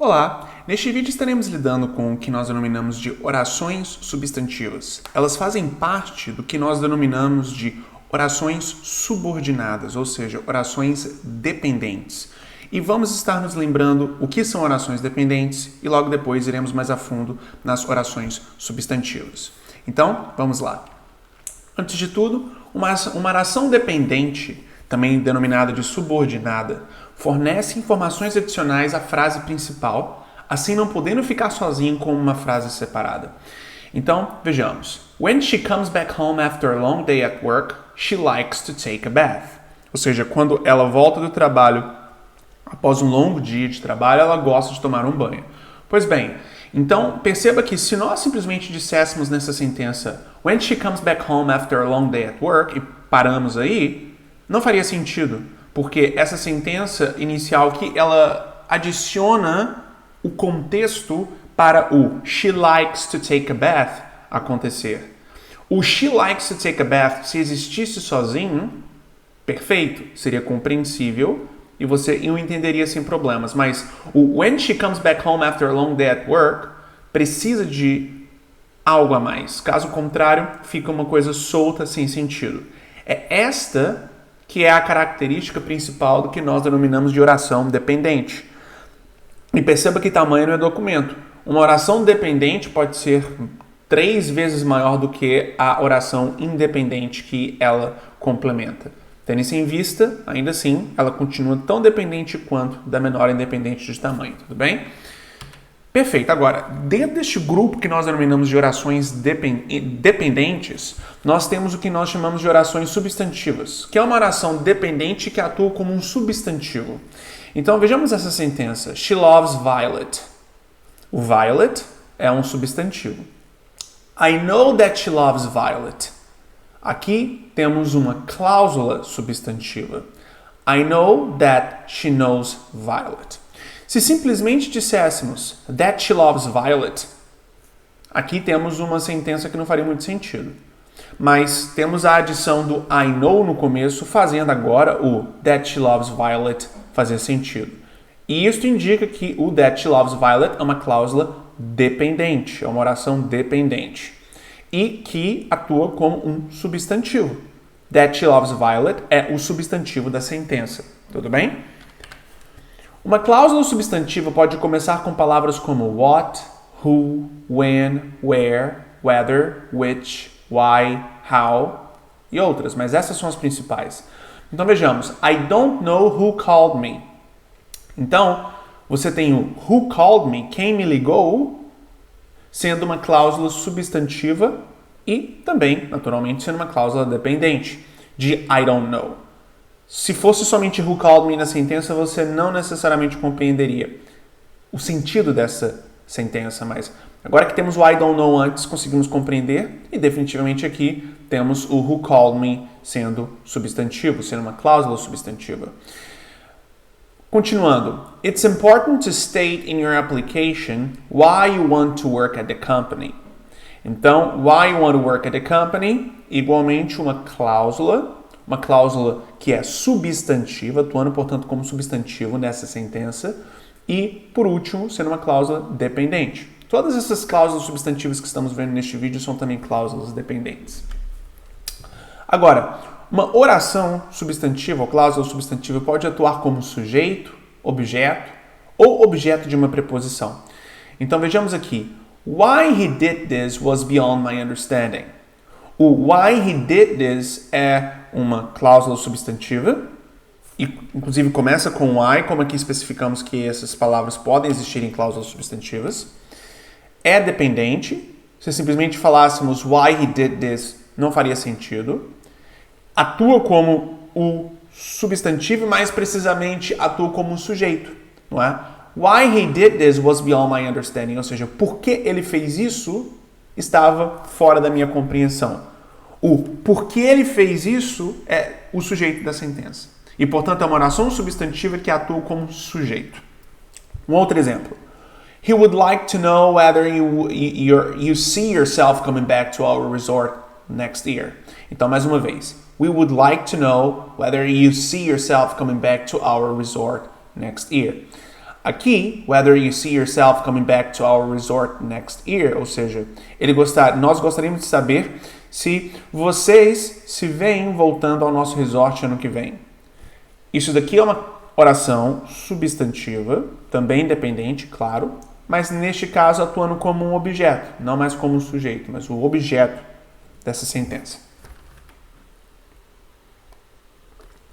Olá! Neste vídeo estaremos lidando com o que nós denominamos de orações substantivas. Elas fazem parte do que nós denominamos de orações subordinadas, ou seja, orações dependentes. E vamos estar nos lembrando o que são orações dependentes e logo depois iremos mais a fundo nas orações substantivas. Então, vamos lá. Antes de tudo, uma oração dependente, também denominada de subordinada, fornece informações adicionais à frase principal, assim não podendo ficar sozinho como uma frase separada. Então, vejamos. When she comes back home after a long day at work, she likes to take a bath. Ou seja, quando ela volta do trabalho após um longo dia de trabalho, ela gosta de tomar um banho. Pois bem, então perceba que se nós simplesmente disséssemos nessa sentença When she comes back home after a long day at work e paramos aí, não faria sentido, porque essa sentença inicial aqui, ela adiciona o contexto para o she likes to take a bath acontecer. O she likes to take a bath, se existisse sozinho, perfeito, seria compreensível e você o entenderia sem problemas. Mas o when she comes back home after a long day at work precisa de algo a mais. Caso contrário, fica uma coisa solta, sem sentido. É esta que é a característica principal do que nós denominamos de oração dependente. E perceba que tamanho não é documento. Uma oração dependente pode ser 3 vezes maior do que a oração independente que ela complementa. Tendo isso em vista, ainda assim, ela continua tão dependente quanto da menor independente de tamanho, tudo bem? Perfeito. Agora, dentro deste grupo que nós denominamos de orações dependentes, nós temos o que nós chamamos de orações substantivas, que é uma oração dependente que atua como um substantivo. Então, vejamos essa sentença. She loves Violet. O Violet é um substantivo. I know that she loves Violet. Aqui temos uma cláusula substantiva. I know that she knows Violet. Se simplesmente disséssemos that she loves Violet, aqui temos uma sentença que não faria muito sentido. Mas temos a adição do I know no começo, fazendo agora o that she loves Violet fazer sentido. E isso indica que o that she loves Violet é uma cláusula dependente, é uma oração dependente. E que atua como um substantivo. That she loves Violet é o substantivo da sentença. Tudo bem? Uma cláusula substantiva pode começar com palavras como what, who, when, where, whether, which, why, how e outras, mas essas são as principais. Então vejamos, I don't know who called me. Então, você tem o who called me, quem me ligou, sendo uma cláusula substantiva e também, naturalmente, sendo uma cláusula dependente de I don't know. Se fosse somente who called me na sentença, você não necessariamente compreenderia o sentido dessa sentença, mas agora que temos o I don't know antes, conseguimos compreender e definitivamente aqui temos o who called me sendo substantivo, sendo uma cláusula substantiva. Continuando, it's important to state in your application why you want to work at the company. Então, why you want to work at the company, igualmente uma cláusula que é substantiva, atuando, portanto, como substantivo nessa sentença. E, por último, sendo uma cláusula dependente. Todas essas cláusulas substantivas que estamos vendo neste vídeo são também cláusulas dependentes. Agora, uma oração substantiva ou cláusula substantiva pode atuar como sujeito, objeto ou objeto de uma preposição. Então, vejamos aqui. Why he did this was beyond my understanding. O why he did this é uma cláusula substantiva, e inclusive começa com why, como aqui especificamos que essas palavras podem existir em cláusulas substantivas. É dependente, se simplesmente falássemos why he did this, não faria sentido. Atua como o substantivo, mais precisamente atua como um sujeito, não é? Why he did this was beyond my understanding, ou seja, por que ele fez isso estava fora da minha compreensão. O porquê ele fez isso é o sujeito da sentença. E, portanto, é uma oração substantiva que atua como sujeito. Um outro exemplo. He would like to know whether you see yourself coming back to our resort next year. Então, mais uma vez. We would like to know whether you see yourself coming back to our resort next year. Aqui, whether you see yourself coming back to our resort next year, ou seja, nós gostaríamos de saber se vocês se veem voltando ao nosso resort ano que vem. Isso daqui é uma oração substantiva, também independente, claro, mas neste caso atuando como um objeto, não mais como um sujeito, mas o objeto dessa sentença.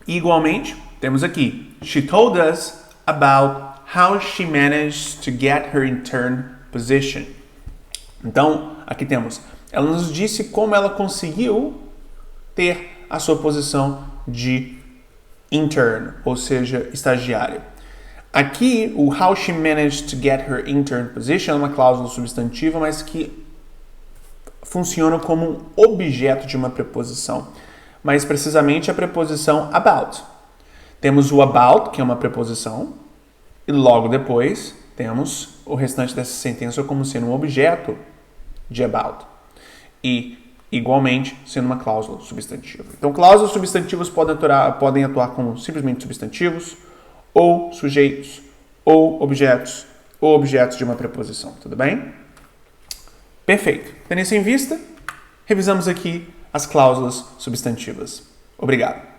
Igualmente, temos aqui, she told us about how she managed to get her intern position. Então, aqui temos, ela nos disse como ela conseguiu ter a sua posição de intern, ou seja, estagiária. Aqui, o how she managed to get her intern position é uma cláusula substantiva, mas que funciona como um objeto de uma preposição. Mais precisamente a preposição about. Temos o about, que é uma preposição, e logo depois temos o restante dessa sentença como sendo um objeto de about. E, igualmente, sendo uma cláusula substantiva. Então, cláusulas substantivas podem atuar como simplesmente substantivos, ou sujeitos, ou objetos de uma preposição. Tudo bem? Perfeito. Tendo isso em vista, revisamos aqui as cláusulas substantivas. Obrigado.